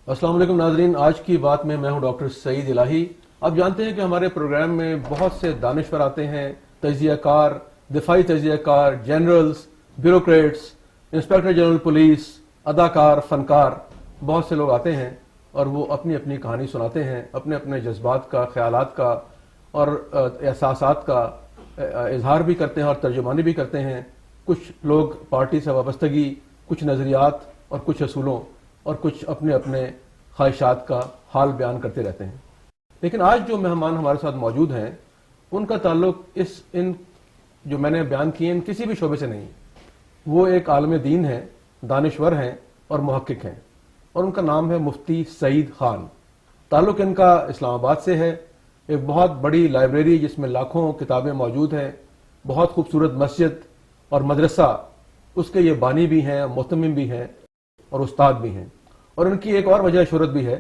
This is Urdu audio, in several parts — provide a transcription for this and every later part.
السلام علیکم ناظرین، آج کی بات میں ہوں ڈاکٹر سعید الہی۔ آپ جانتے ہیں کہ ہمارے پروگرام میں بہت سے دانشور آتے ہیں، تجزیہ کار، دفاعی تجزیہ کار، generals, bureaucrats, inspector general police, اداکار، فنکار، بہت سے لوگ آتے ہیں اور وہ اپنی اپنی کہانی سناتے ہیں، اپنے اپنے جذبات کا، خیالات کا اور احساسات کا اظہار بھی کرتے ہیں اور ترجمانی بھی کرتے ہیں۔ کچھ لوگ پارٹی سے وابستگی، کچھ نظریات اور کچھ اصولوں اور کچھ اپنے اپنے خواہشات کا حال بیان کرتے رہتے ہیں۔ لیکن آج جو مہمان ہمارے ساتھ موجود ہیں ان کا تعلق ان جو میں نے بیان کیے ان کسی بھی شعبے سے نہیں۔ وہ ایک عالم دین ہیں، دانشور ہیں اور محقق ہیں، اور ان کا نام ہے مفتی سعید خان۔ تعلق ان کا اسلام آباد سے ہے۔ ایک بہت بڑی لائبریری جس میں لاکھوں کتابیں موجود ہیں، بہت خوبصورت مسجد اور مدرسہ، اس کے یہ بانی بھی ہیں، محتمم بھی ہیں اور استاد بھی ہیں۔ اور ان کی ایک اور وجہ شہرت بھی ہے،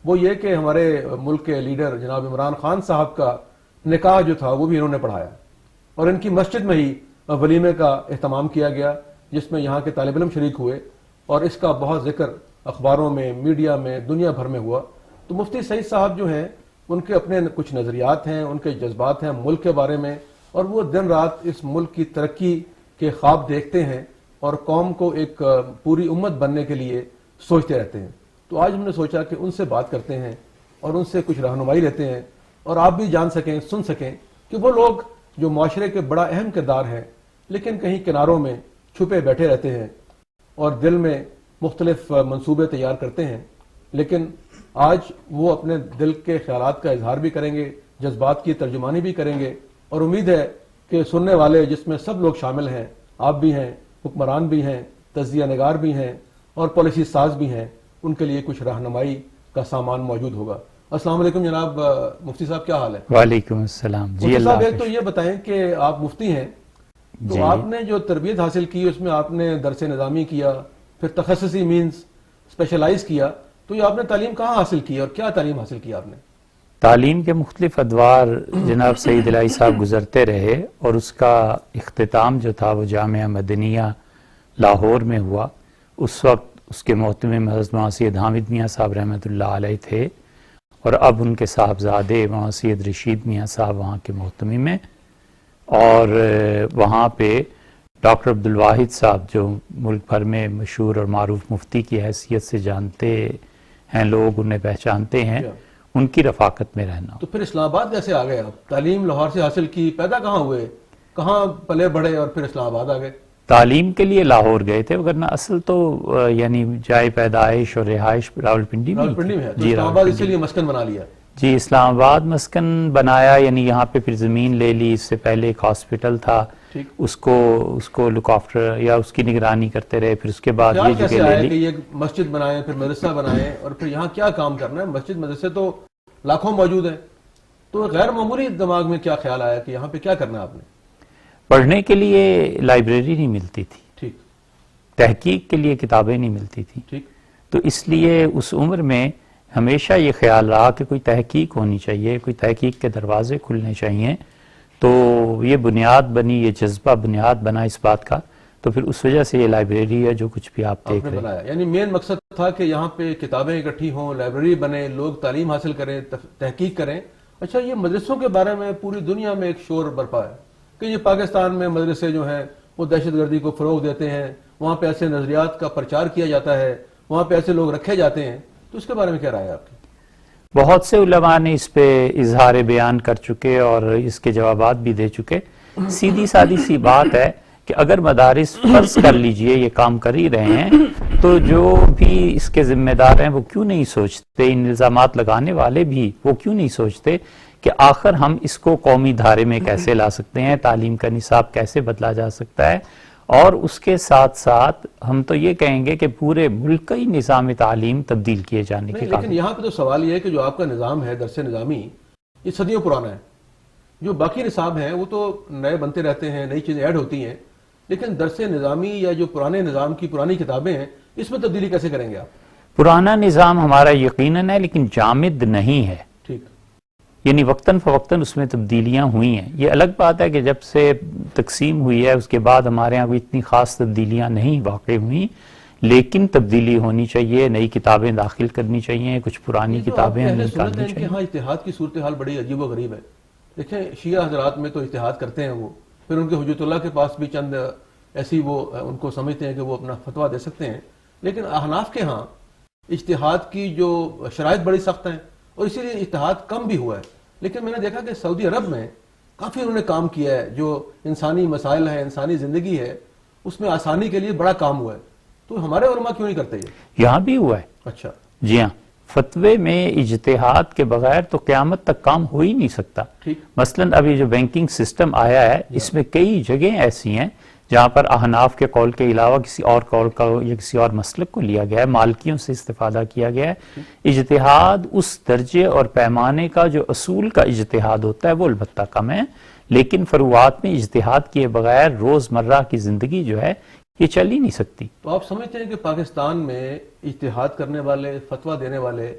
وہ یہ کہ ہمارے ملک کے لیڈر جناب عمران خان صاحب کا نکاح جو تھا وہ بھی انہوں نے پڑھایا، اور ان کی مسجد میں ہی ولیمے کا اہتمام کیا گیا جس میں یہاں کے طالب علم شریک ہوئے، اور اس کا بہت ذکر اخباروں میں، میڈیا میں، دنیا بھر میں ہوا۔ تو مفتی سعید صاحب جو ہیں ان کے اپنے کچھ نظریات ہیں، ان کے جذبات ہیں ملک کے بارے میں، اور وہ دن رات اس ملک کی ترقی کے خواب دیکھتے ہیں اور قوم کو ایک پوری امت بننے کے لیے سوچتے رہتے ہیں۔ تو آج ہم نے سوچا کہ ان سے بات کرتے ہیں اور ان سے کچھ رہنمائی لیتے ہیں، اور آپ بھی جان سکیں، سن سکیں کہ وہ لوگ جو معاشرے کے بڑا اہم کردار ہیں لیکن کہیں کناروں میں چھپے بیٹھے رہتے ہیں اور دل میں مختلف منصوبے تیار کرتے ہیں، لیکن آج وہ اپنے دل کے خیالات کا اظہار بھی کریں گے، جذبات کی ترجمانی بھی کریں گے، اور امید ہے کہ سننے والے جس میں سب لوگ شامل ہیں، آپ بھی ہیں، حکمران بھی ہیں، تجزیہ نگار بھی ہیں اور پالیسی ساز بھی ہیں، ان کے لیے کچھ رہنمائی کا سامان موجود ہوگا۔ السلام علیکم جناب مفتی صاحب، کیا حال ہے؟ وعلیکم السلام جی۔ مفتی صاحب، اللہ ایک تو یہ بتائیں کہ آپ مفتی ہیں، تو آپ نے جو تربیت حاصل کی اس میں آپ نے درس نظامی کیا، پھر تخصصی مینز اسپیشلائز کیا، تو یہ آپ نے تعلیم کہاں حاصل کی اور کیا تعلیم حاصل کی آپ نے؟ تعلیم کے مختلف ادوار جناب سعید الہی صاحب گزرتے رہے، اور اس کا اختتام جو تھا وہ جامعہ مدنیہ لاہور میں ہوا۔ اس وقت اس کے محتمم حضرت مولانا سید حامد میاں صاحب رحمۃ اللہ علیہ تھے، اور اب ان کے صاحبزادے مولانا سید رشید میاں صاحب وہاں کے محتمم ہیں، اور وہاں پہ ڈاکٹر عبدالواحد صاحب جو ملک بھر میں مشہور اور معروف مفتی کی حیثیت سے جانتے ہیں، لوگ انہیں پہچانتے ہیں، ان کی رفاقت میں رہنا۔ تو پھر اسلام آباد کیسے آ گئے آپ؟ تعلیم لاہور سے حاصل کی، پیدا کہاں ہوئے، کہاں پلے بڑھے اور پھر اسلام آباد آ گئے؟ تعلیم کے لیے لاہور گئے تھے، ورنہ اصل تو یعنی جائے پیدائش اور رہائش راولپنڈی میں ہے، تو اسلام آباد اسی لیے مسکن بنا لیا؟ جی، اسلام آباد مسکن بنایا، یعنی یہاں پہ پھر زمین لے لی۔ اس سے پہلے ایک ہاسپٹل تھا، اس کو لک آفٹر یا اس کی نگرانی کرتے رہے، پھر اس کے بعد یہ جگہ لے لی۔ کہ یہ مسجد بنائیں، پھر مدرسہ بنائیں، اور پھر یہاں کیا کام کرنا ہے؟ مسجد مدرسے تو لاکھوں موجود ہیں، تو غیر معمولی دماغ میں کیا خیال آیا کہ یہاں پہ کیا کرنا ہے آپ نے؟ پڑھنے کے لیے لائبریری نہیں ملتی تھی، ٹھیک، تحقیق کے لیے کتابیں نہیں ملتی تھی، ٹھیک، تو اس لیے اس عمر میں ہمیشہ یہ خیال رہا کہ کوئی تحقیق ہونی چاہیے، کوئی تحقیق کے دروازے کھلنے چاہیے۔ تو یہ بنیاد بنی، یہ جذبہ بنیاد بنا اس بات کا، تو پھر اس وجہ سے یہ لائبریری ہے جو کچھ بھی آپ دیکھ رہے ہیں۔ یعنی مین مقصد تھا کہ یہاں پہ کتابیں اکٹھی ہوں، لائبریری بنے، لوگ تعلیم حاصل کریں، تحقیق کریں۔ اچھا، یہ مدرسوں کے بارے میں پوری دنیا میں ایک شور برپا ہے کہ یہ پاکستان میں مدرسے جو ہیں وہ دہشت گردی کو فروغ دیتے ہیں، وہاں پہ ایسے نظریات کا پرچار کیا جاتا ہے، وہاں پہ ایسے لوگ رکھے جاتے ہیں، تو اس کے بارے میں کیا رائے ہے آپ کی؟ بہت سے علماء نے اس پہ اظہار بیان کر چکے اور اس کے جوابات بھی دے چکے۔ سیدھی سادی سی بات ہے کہ اگر مدارس فرض کر لیجئے یہ کام کر ہی رہے ہیں، تو جو بھی اس کے ذمہ دار ہیں وہ کیوں نہیں سوچتے، ان الزامات لگانے والے بھی وہ کیوں نہیں سوچتے کہ آخر ہم اس کو قومی دھارے میں کیسے لا سکتے ہیں، تعلیم کا نصاب کیسے بدلا جا سکتا ہے، اور اس کے ساتھ ساتھ ہم تو یہ کہیں گے کہ پورے ملک کا ہی نظام تعلیم تبدیل کیے جانے کے لیکن یہاں پہ تو سوال یہ ہے کہ جو آپ کا نظام ہے درس نظامی، یہ صدیوں پرانا ہے۔ جو باقی نصاب ہیں وہ تو نئے بنتے رہتے ہیں، نئی چیزیں ایڈ ہوتی ہیں، لیکن درس نظامی یا جو پرانے نظام کی پرانی کتابیں ہیں اس میں تبدیلی کیسے کریں گے آپ؟ پرانا نظام ہمارا یقیناً ہے لیکن جامد نہیں ہے، ٹھیک، یعنی وقتاً فوقتاً اس میں تبدیلیاں ہوئی ہیں۔ یہ الگ بات ہے کہ جب سے تقسیم ہوئی ہے اس کے بعد ہمارے ہاں کوئی اتنی خاص تبدیلیاں نہیں واقع ہوئیں، لیکن تبدیلی ہونی چاہیے، نئی کتابیں داخل کرنی چاہیے، کچھ پرانی کتابیں نکالنی چاہیے۔ ہاں اتحاد کی صورتحال بڑی عجیب و غریب ہے۔ دیکھیں شیعہ حضرات میں تو اتحاد کرتے ہیں وہ، پھر ان کے حجت اللہ کے پاس بھی چند ایسی وہ ان کو سمجھتے ہیں کہ وہ اپنا فتویٰ دے سکتے ہیں، لیکن احناف کے ہاں اجتہاد کی جو شرائط بڑی سخت ہیں اور اسی لیے اتحاد کم بھی ہوا ہے۔ لیکن میں نے دیکھا کہ سعودی عرب میں کافی انہوں نے کام کیا ہے، جو انسانی مسائل ہیں، انسانی زندگی ہے، اس میں آسانی کے لیے بڑا کام ہوا ہے۔ تو ہمارے علماء کیوں نہیں کرتے یہ؟ یہاں بھی ہوا ہے۔ اچھا جی ہاں، فتوے میں اجتہاد کے بغیر تو قیامت تک کام ہو ہی نہیں سکتا۔ مثلا ابھی جو بینکنگ سسٹم آیا ہے اس میں کئی جگہیں ایسی ہیں جہاں پر احناف کے قول کے علاوہ کسی اور قول کا یا کسی اور مسلک کو لیا گیا ہے، مالکیوں سے استفادہ کیا گیا ہے۔ اجتہاد اس درجے اور پیمانے کا جو اصول کا اجتہاد ہوتا ہے وہ البتہ کم ہے، لیکن فروعات میں اجتہاد کیے بغیر روزمرہ کی زندگی جو ہے یہ چل ہی نہیں سکتی۔ تو آپ سمجھتے ہیں کہ پاکستان میں اجتہاد کرنے والے، فتویٰ دینے والے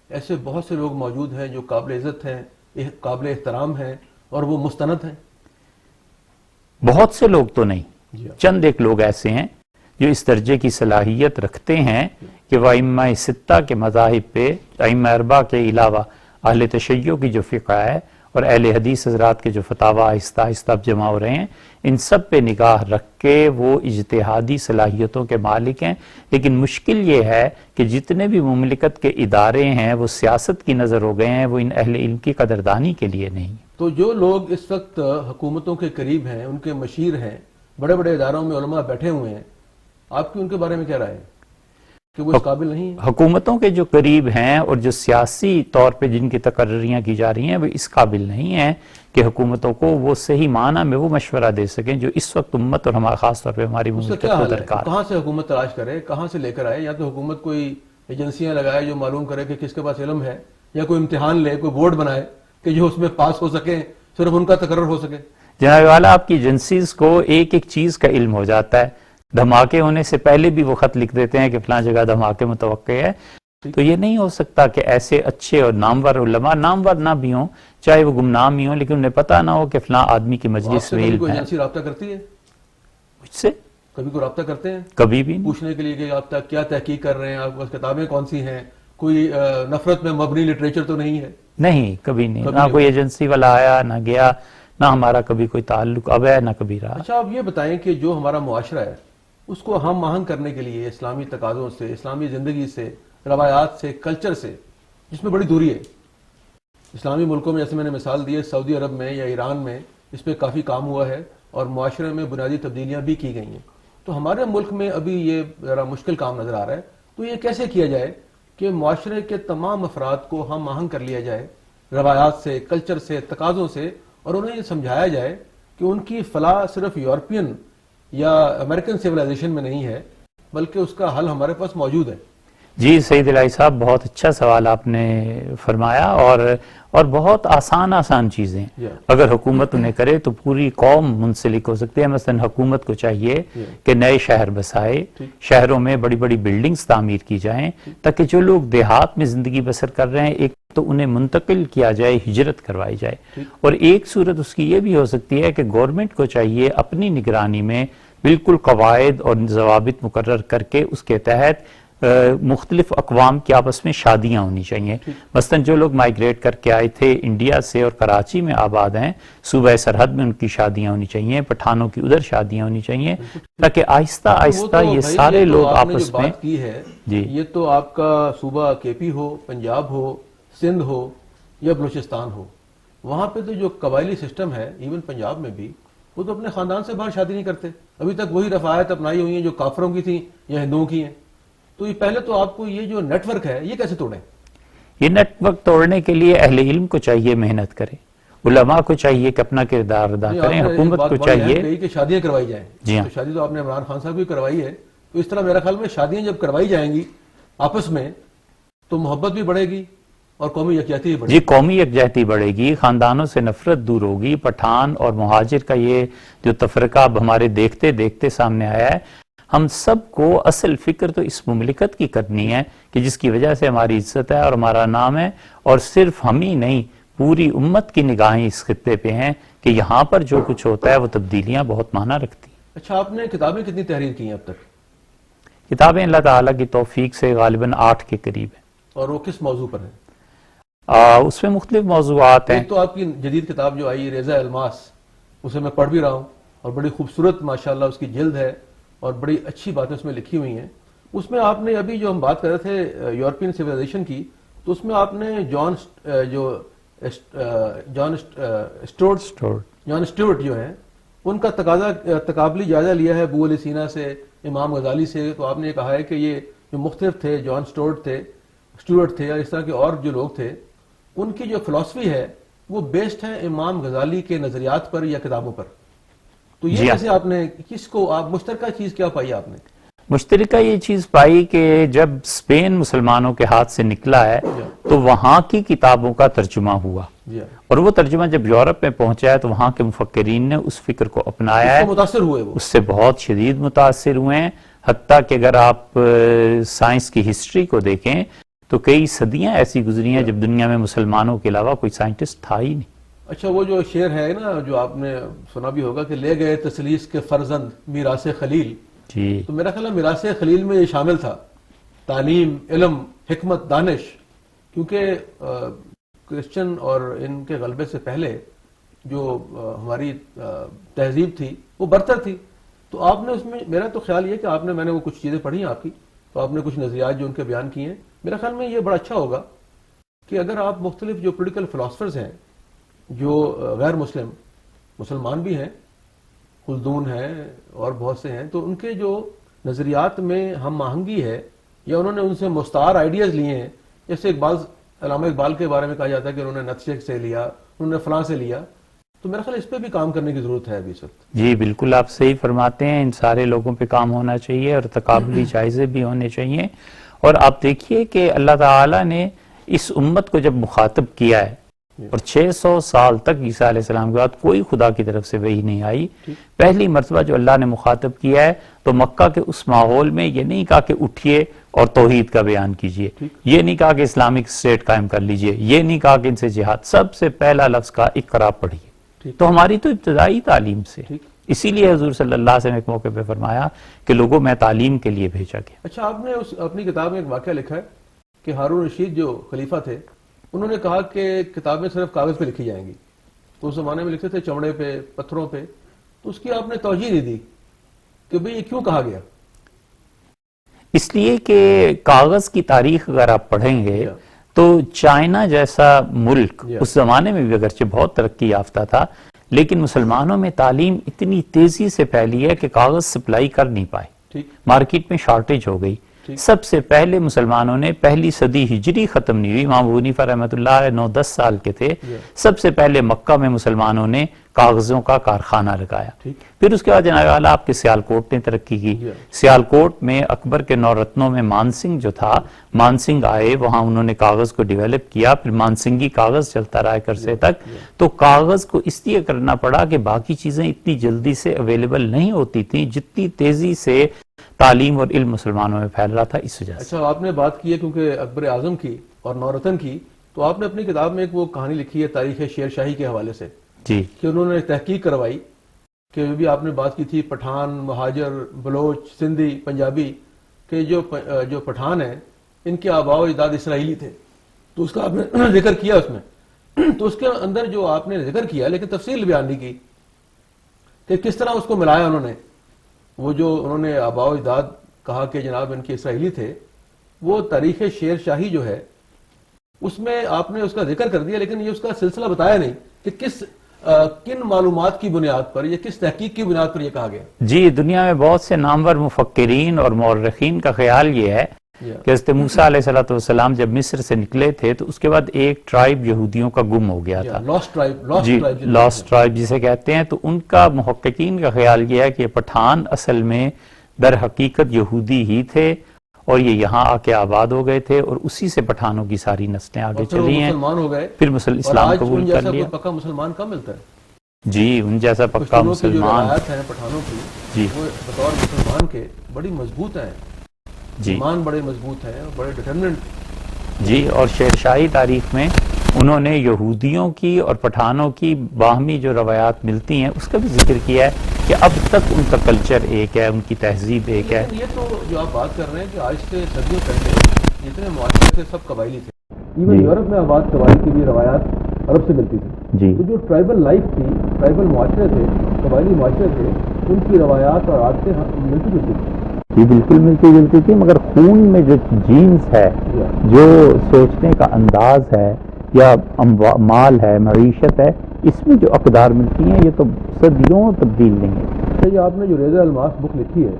ایسے بہت سے لوگ موجود ہیں جو قابل عزت ہیں، قابل احترام ہیں اور وہ مستند ہیں؟ بہت سے لوگ تو نہیں، چند ایک لوگ ایسے ہیں جو اس درجے کی صلاحیت رکھتے ہیں کہ وہ ائمہ ستہ کے مذاہب پہ، ائمہ اربعہ کے علاوہ اہل تشیع کی جو فقہ ہے اور اہل حدیث حضرات کے جو فتاوی آہستہ آہستہ اب جمع ہو رہے ہیں، ان سب پہ نگاہ رکھ کے وہ اجتہادی صلاحیتوں کے مالک ہیں۔ لیکن مشکل یہ ہے کہ جتنے بھی مملکت کے ادارے ہیں وہ سیاست کی نظر ہو گئے ہیں، وہ ان اہل علم کی قدردانی کے لیے نہیں۔ تو جو لوگ اس وقت حکومتوں کے قریب ہیں، ان کے مشیر ہیں، بڑے بڑے اداروں میں علماء بیٹھے ہوئے ہیں، آپ کی ان کے بارے میں کیا رائے ہے کہ وہ اس قابل نہیں ہیں؟ حکومتوں کے جو قریب ہیں اور جو سیاسی طور پہ جن کی تقرریاں کی جا رہی ہیں وہ اس قابل نہیں ہیں کہ حکومتوں کو وہ صحیح معنی میں وہ مشورہ دے سکیں جو اس وقت امت اور ہمارا خاص طور پہ ہماری مملکت کو درکار ہے۔ کہاں سے حکومت تلاش کرے، کہاں سے لے کر آئے؟ یا تو حکومت کوئی ایجنسیاں لگائے جو معلوم کرے کہ کس کے پاس علم ہے، یا کوئی امتحان لے، کوئی بورڈ بنائے کہ جو اس میں پاس ہو سکے، صرف ان کا تقرر ہو سکے۔ جناب والا، آپ کی ایجنسیز کو ایک ایک چیز کا علم ہو جاتا ہے، دھماکے ہونے سے پہلے بھی وہ خط لکھ دیتے ہیں کہ فلاں جگہ دھماکے متوقع ہے۔ تو یہ نہیں ہو سکتا کہ ایسے اچھے اور نامور علماء، نامور نہ بھی ہوں، چاہے وہ گمنام ہی ہوں، لیکن انہیں پتہ نہ ہو کہ فلاں آدمی کی مجلس میں علم ہے۔ کوئی ایجنسی رابطہ کرتی ہے مجھ سے؟ کبھی کوئی رابطہ کرتے ہیں؟ کبھی بھی پوچھنے کے لیے کہ آپ کیا تحقیق کر رہے ہیں، آپ کی کتابیں کون سی ہیں، کوئی نفرت میں مبنی لٹریچر تو نہیں ہے؟ نہیں، کبھی نہیں، نہ کوئی ایجنسی والا آیا نہ گیا، نہ ہمارا کبھی کوئی تعلق اب ہے نہ کبھی رہا۔ اچھا آپ یہ بتائیں کہ جو ہمارا معاشرہ ہے اس کو ہم آہنگ کرنے کے لیے اسلامی تقاضوں سے، اسلامی زندگی سے، روایات سے، کلچر سے، جس میں بڑی دوری ہے، اسلامی ملکوں میں جیسے میں نے مثال دی ہے، سعودی عرب میں یا ایران میں اس پہ کافی کام ہوا ہے اور معاشرے میں بنیادی تبدیلیاں بھی کی گئی ہیں، تو ہمارے ملک میں ابھی یہ ذرا مشکل کام نظر آ رہا ہے۔ تو یہ کیسے کیا جائے کہ معاشرے کے تمام افراد کو ہم آہنگ کر لیا جائے روایات سے، کلچر سے، تقاضوں سے، اور انہیں یہ سمجھایا جائے کہ ان کی فلاح صرف یورپین یا امریکن سیولائزیشن میں نہیں ہے بلکہ اس کا حل ہمارے پاس موجود ہے؟ جی سعید الہی صاحب، بہت اچھا سوال آپ نے فرمایا، اور بہت آسان چیزیں اگر حکومت انہیں کرے تو پوری قوم منسلک ہو سکتی ہے۔ مثلا حکومت کو چاہیے کہ نئے شہر بسائے، شہروں میں بڑی بڑی بلڈنگز تعمیر کی جائیں تاکہ جو لوگ دیہات میں زندگی بسر کر رہے ہیں ایک تو انہیں منتقل کیا جائے، ہجرت کروائی جائے، اور ایک صورت اس کی یہ بھی ہو سکتی ہے کہ گورنمنٹ کو چاہیے اپنی نگرانی میں بالکل قواعد اور ضوابط مقرر کر کے اس کے تحت مختلف اقوام کی آپس میں شادیاں ہونی چاہیے۔ مثلا جو لوگ مائیگریٹ کر کے آئے تھے انڈیا سے اور کراچی میں آباد ہیں، صوبہ سرحد میں ان کی شادیاں ہونی چاہیے، پٹھانوں کی ادھر شادیاں ہونی چاہیے، تاکہ آہستہ آہستہ یہ سارے لوگ آپس میں۔ بات کی ہے جی، یہ تو آپ کا صوبہ کے پی ہو، پنجاب ہو، سندھ ہو یا بلوچستان ہو، وہاں پہ تو جو قبائلی سسٹم ہے، ایون پنجاب میں بھی، وہ تو اپنے خاندان سے باہر شادی نہیں کرتے، ابھی تک وہی رفاعت اپنائی ہوئی ہیں جو کافروں کی تھیں یا ہندوؤں کی ہیں۔ تو یہ پہلے تو آپ کو یہ جو نیٹ ورک ہے یہ کیسے توڑیں؟ یہ نیٹ ورک توڑنے کے لیے اہل علم کو چاہیے محنت کریں، علماء کو چاہیے کہ اپنا کردار ادا کریں، حکومت کو چاہیے کہ شادیاں کروائی جائیں۔ جی ہاں، تو شادی تو آپ نے عمران خان صاحب بھی کروائی ہے، تو اس طرح میرا خیال میں شادیاں جب کروائی جائیں گی آپس میں تو محبت بھی بڑھے گی اور قومی یکجہتی بھی بڑھے گی۔ جی، قومی یکجہتی بڑھے گی، خاندانوں سے نفرت دور ہوگی۔ پٹھان اور مہاجر کا یہ جو تفرقہ اب ہمارے دیکھتے دیکھتے سامنے آیا ہے، ہم سب کو اصل فکر تو اس مملکت کی کرنی ہے کہ جس کی وجہ سے ہماری عزت ہے اور ہمارا نام ہے، اور صرف ہم ہی نہیں پوری امت کی نگاہیں اس خطے پہ ہیں کہ یہاں پر جو کچھ ہوتا ہے وہ تبدیلیاں بہت معنی رکھتی ہیں۔ اچھا، آپ نے کتابیں کتنی تحریر کی ہیں اب تک؟ کتابیں اللہ تعالیٰ کی توفیق سے غالباً 8 کے قریب ہیں. اور وہ کس موضوع پر ہیں؟ اس میں مختلف موضوعات ہیں. ایک تو آپ کی جدید کتاب جو آئی ریزہ الماس، اسے میں پڑھ بھی رہا ہوں اور بڑی خوبصورت ماشاءاللہ اس کی جلد ہے اور بڑی اچھی باتیں اس میں لکھی ہوئی ہیں. اس میں آپ نے ابھی جو ہم بات کر رہے تھے یورپین سویلائزیشن کی، تو اس میں آپ نے جان اسٹیورٹ جو ہیں ان کا تقابلی جائزہ لیا ہے ابو علی سینا سے، امام غزالی سے. تو آپ نے یہ کہا ہے کہ یہ جو مختلف تھے، جان اسٹیورٹ تھے اور اس طرح کے اور جو لوگ تھے، ان کی جو فلسفی ہے وہ بیسڈ ہے امام غزالی کے نظریات پر یا کتابوں پر. تو یہ کیسے آپ نے کس کو آپ مشترکہ چیز کیا پائی آپ نے؟ مشترکہ یہ چیز پائی کہ جب اسپین مسلمانوں کے ہاتھ سے نکلا ہے تو وہاں کی کتابوں کا ترجمہ ہوا، اور وہ ترجمہ جب یورپ میں پہنچا ہے تو وہاں کے مفکرین نے اس فکر کو اپنایا ہے، متاثر ہوئے، وہ اس سے بہت شدید متاثر ہوئے ہیں. حتیٰ کہ اگر آپ سائنس کی ہسٹری کو دیکھیں تو کئی صدیاں ایسی گزری ہیں جب دنیا میں مسلمانوں کے علاوہ کوئی سائنٹسٹ تھا ہی نہیں. اچھا، وہ جو شعر ہے نا جو آپ نے سنا بھی ہوگا کہ لے گئے تسلیس کے فرزند میراث خلیل، جی تو میرا خیال ہے میراث خلیل میں یہ شامل تھا، تعلیم، علم، حکمت، دانش. کیونکہ کرسچن اور ان کے غلبے سے پہلے جو ہماری تہذیب تھی وہ برتر تھی. تو آپ نے اس میں، میرا تو خیال یہ کہ میں نے وہ کچھ چیزیں پڑھی ہیں آپ کی، تو آپ نے کچھ نظریات جو ان کے بیان کیے ہیں، میرا خیال میں یہ بڑا اچھا ہوگا کہ اگر آپ مختلف جو پولیٹیکل فلاسفرز ہیں جو غیر مسلمان بھی ہیں، خلدون ہیں اور بہت سے ہیں، تو ان کے جو نظریات میں ہم آہنگی ہے یا انہوں نے ان سے مستعار آئیڈیاز لیے ہیں، جیسے علامہ اقبال کے بارے میں کہا جاتا ہے کہ انہوں نے نتشے سے لیا، انہوں نے فلاں سے لیا، تو میرا خیال اس پہ بھی کام کرنے کی ضرورت ہے ابھی اس وقت. جی بالکل آپ صحیح فرماتے ہیں، ان سارے لوگوں پہ کام ہونا چاہیے اور تقابلی جائزے بھی ہونے چاہیے. اور آپ دیکھیے کہ اللہ تعالیٰ نے اس امت کو جب مخاطب کیا ہے اور 600 سال تک عیسیٰ علیہ السلام کے بعد کوئی خدا کی طرف سے وحی نہیں آئی، پہلی مرتبہ جو اللہ نے مخاطب کیا ہے تو مکہ کے اس ماحول میں یہ نہیں کہا کہ اٹھیے اور توحید کا بیان کیجئے، یہ نہیں کہا کہ اسلامک اسٹیٹ قائم کر لیجئے، یہ نہیں کہا کہ ان سے جہاد، سب سے پہلا لفظ کہا اقرا پڑھیے. تو ہماری تو ابتدائی تعلیم سے، اسی لیے حضور صلی اللہ علیہ وسلم ایک موقع پہ فرمایا کہ لوگوں میں تعلیم کے لیے بھیجا گیا. اچھا، آپ نے اپنی کتاب میں ایک واقعہ لکھا ہے کہ ہارون رشید جو خلیفہ تھے انہوں نے کہا کہ کتابیں صرف کاغذ پہ لکھی جائیں گی. تو اس زمانے میں لکھتے تھے چمڑے پہ، پتھروں پہ. تو اس کی آپ نے توجہ نہیں دی کہ بھئی یہ کیوں کہا گیا؟ اس لیے کہ کاغذ کی تاریخ اگر آپ پڑھیں گے تو چائنا جیسا ملک اس زمانے میں بھی اگرچہ بہت ترقی یافتہ تھا، لیکن مسلمانوں میں تعلیم اتنی تیزی سے پھیلی ہے کہ کاغذ سپلائی کر نہیں پائے، مارکیٹ میں شارٹیج ہو گئی. سب سے پہلے مسلمانوں نے پہلی صدی ہجری ختم نہیں ہوئی، امام ابو حنیفہ رحمۃ اللہ 9-10 سال کے تھے، سب سے پہلے مکہ میں مسلمانوں نے کاغذوں کا کارخانہ لگایا. پھر اس کے بعد جناب والا آپ کے سیالکوٹ نے ترقی کی. سیالکوٹ میں اکبر کے 9 رتنوں میں مانسنگ جو تھا، مانسنگ آئے، وہاں انہوں نے کاغذ کو ڈیولپ کیا، پھر مانسنگی کاغذ چلتا رہا عرصے تک. تو کاغذ کو اس لیے کرنا پڑا کہ باقی چیزیں اتنی جلدی سے اویلیبل نہیں ہوتی تھیں جتنی تیزی سے تعلیم اور علم مسلمانوں میں پھیل رہا تھا، اس وجہ سے. اچھا، آپ نے بات کی ہے کیونکہ اکبر اعظم کی اور 9 رتن کی، تو آپ نے اپنی کتاب میں ایک وہ کہانی لکھی ہے تاریخ شیر شاہی کے حوالے سے، جی، کہ انہوں نے تحقیق کروائی کہ بھی آپ نے بات کی تھی پٹھان، مہاجر، بلوچ، سندھی، پنجابی، کہ جو پٹھان ہیں ان کے آباء و اجداد اسرائیلی تھے. تو اس کا آپ نے ذکر کیا اس میں، تو اس کے اندر جو آپ نے ذکر کیا لیکن تفصیل بیان نہیں کی کہ کس طرح اس کو ملایا انہوں نے. وہ جو انہوں نے آباء و اجداد کہا کہ جناب ان کے اسرائیلی تھے، وہ تاریخ شیر شاہی جو ہے اس میں آپ نے اس کا ذکر کر دیا، لیکن یہ اس کا سلسلہ بتایا نہیں کہ کن معلومات کی بنیاد پر یا کس تحقیق کی بنیاد پر یہ کہا گیا. جی، دنیا میں بہت سے نامور مفکرین اور مورخین کا خیال یہ ہے کہ حضرت موسیٰ علیہ السلام جب مصر سے نکلے تھے تو اس کے بعد ایک ٹرائب یہودیوں کا گم ہو گیا تھا، لاسٹ ٹرائب جسے کہتے ہیں. تو ان کا محققین کا خیال یہ ہے کہ پٹھان اصل میں در حقیقت یہودی ہی تھے اور یہ یہاں آ کے آباد ہو گئے تھے، اور اسی سے پٹھانوں کی ساری نسلیں آگے چلی ہیں، مسلمان ہو گئے، پھر اسلام قبول کر لیا. پکا مسلمان کم ملتا ہے. جی، ان جیسا پکا مسلمان ہیں پٹھانوں کی، جی، وہ بطور مسلمان کے بڑی مضبوط ہیں، جی، ایمان بڑے مضبوط ہیں، بڑے ڈٹرمنٹ. جی، اور شیر شاہی تاریخ میں انہوں نے یہودیوں کی اور پٹھانوں کی باہمی جو روایات ملتی ہیں اس کا بھی ذکر کیا ہے کہ اب تک ان کا کلچر ایک ہے، ان کی تہذیب ایک ہے. یہ تو جو آپ بات کر رہے ہیں کہ آج سے صدیوں پہلے جتنے معاشرے تھے سب قبائلی تھے. ایون یورپ میں آباد قبائل کی بھی روایات عرب سے ملتی تھی. جی. تو جو ٹرائبل لائف تھی، ٹرائبل معاشرے تھے، قبائلی معاشرے تھے، ان کی روایات اور عادتیں ملتی جلتی تھی. جی بالکل ملتی جلتی تھی، مگر خون میں جو جینس ہے، جو سوچنے کا انداز ہے یا مال ہے، معیشت ہے، اس میں جو اقدار ملتی ہیں یہ تو صدیوں تبدیل نہیں ہے. یہ آپ نے جو ریضہ الماس بک لکھی ہے،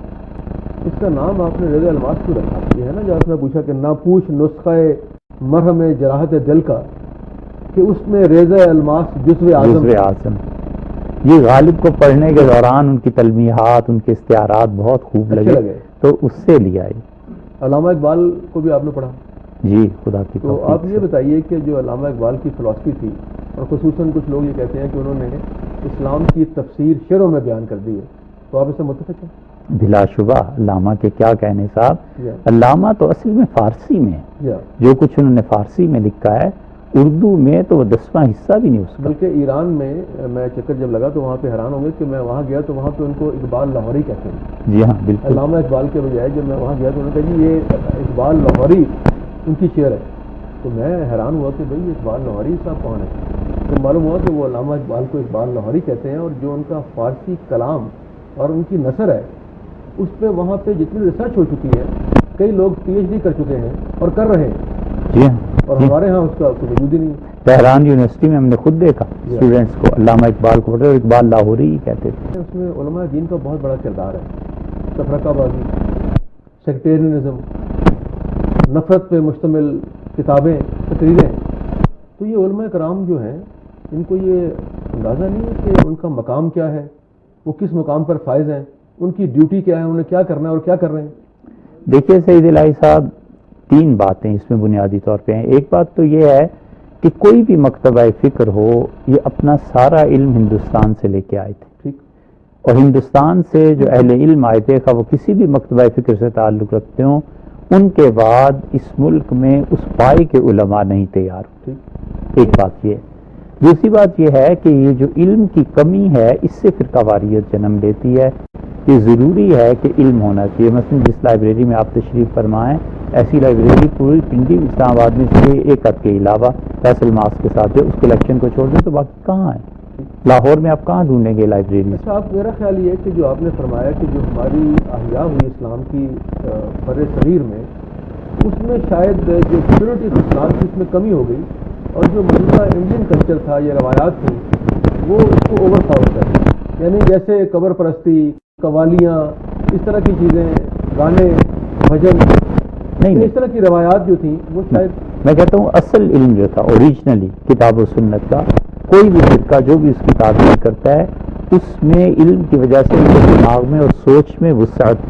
اس کا نام آپ نے ریضہ الماس کیوں رکھا؟ یہ ہے نا جو آپ نے پوچھا کہ نہ پوچھ نسخہ مرہم جراحت دل کا، کہ اس میں ریضہ الماس جزو اعظم. یہ غالب کو پڑھنے کے دوران ان کی تلمیحات، ان کے استعارات بہت خوب لگے تو اس سے لیا ہے. علامہ اقبال کو بھی آپ نے پڑھا؟ جی خدا کی. تو آپ یہ بتائیے کہ جو علامہ اقبال کی فلسفی تھی، اور خصوصاً کچھ لوگ یہ کہتے ہیں کہ انہوں نے اسلام کی تفسیر شعروں میں بیان کر دی ہے، تو آپ اس سے متفق ہیں؟ بلا شبہ. علامہ کے کیا کہنے صاحب. علامہ تو اصل میں فارسی میں ہے، جو کچھ انہوں نے فارسی میں لکھا ہے اردو میں تو وہ 10واں حصہ بھی نہیں اس کا. بلکہ ایران میں میں چکر جب لگا تو وہاں پہ حیران ہوں گے کہ میں وہاں گیا تو وہاں پہ ان کو اقبال لاہوری کہتے ہیں. جی ہاں بالکل. علامہ اقبال کے بجائے جب میں وہاں گیا تو انہوں نے کہا جی یہ اقبال لاہوری ان کی شعر ہے. تو میں حیران ہوا کہ بھئی اقبال لاہوری صاحب کون ہے؟ تو معلوم ہوا کہ وہ علامہ اقبال کو اقبال لاہوری کہتے ہیں، اور جو ان کا فارسی کلام اور ان کی نثر ہے اس پہ وہاں پہ جتنی ریسرچ ہو چکی ہے، کئی لوگ پی ایچ ڈی کر چکے ہیں اور کر رہے ہیں. جی ہاں. اور ہمارے ہاں اس کا کوئی وجود ہی نہیں ہے. تہران یونیورسٹی میں ہم نے خود دیکھا اسٹوڈنٹس کو علامہ اقبال کو پڑھے اور اقبال لاہوری ہی کہتے تھے. اس میں علماء دین کا بہت بڑا کردار ہے. تفرقہ بازی، سیکٹیرینزم، نفرت پہ مشتمل کتابیں، تقریریں. تو یہ علماء کرام جو ہیں ان کو یہ اندازہ نہیں ہے کہ ان کا مقام کیا ہے، وہ کس مقام پر فائز ہیں، ان کی ڈیوٹی کیا ہے، انہیں کیا کرنا ہے اور کیا کر رہے ہیں. دیکھیے سعید الہی صاحب، 3 باتیں اس میں بنیادی طور پہ ہیں. ایک بات تو یہ ہے کہ کوئی بھی مکتبہ فکر ہو، یہ اپنا سارا علم ہندوستان سے لے کے آئے تھے. ٹھیک. اور ہندوستان سے جو اہل علم آئے تھے، وہ کسی بھی مکتبہ فکر سے تعلق رکھتے ہوں، ان کے بعد اس ملک میں اس پائے کے علماء نہیں تیار. ایک بات یہ. دوسری بات یہ ہے کہ یہ جو علم کی کمی ہے اس سے فرقہ واریت جنم لیتی ہے. یہ ضروری ہے کہ علم ہونا چاہیے. مثلا جس لائبریری میں آپ تشریف فرمائیں، ایسی لائبریری پوری پنڈی اسلام آباد میں سے ایک عد کے علاوہ فیصل ماس کے ساتھ ہے، اس کلیکشن کو چھوڑ دیں تو باقی کہاں ہے؟ لاہور میں آپ کہاں ڈھونڈیں گے لائبریری؟ اچھا، آپ میرا خیال یہ ہے کہ جو آپ نے فرمایا کہ جو ہماری احیا ہوئی اسلام کی بر صغیر میں، اس میں شاید جو پیورٹی آف اسلام کی اس میں کمی ہو گئی، اور جو موجودہ انڈین کلچر تھا، یہ روایات تھیں، وہ اس کو اوور پاور کر. یعنی جیسے قبر پرستی، قوالیاں، اس طرح کی چیزیں، گانے، بھجن، نہیں، اس طرح کی روایات جو تھیں وہ شاید میں کہتا ہوں اصل علم جو تھا اوریجنلی کتاب و سنت کا، کوئی بھی فرقہ جو بھی اس کی تعبیر کرتا ہے اس میں علم کی وجہ سے ان کے دماغ میں اور سوچ میں وسعت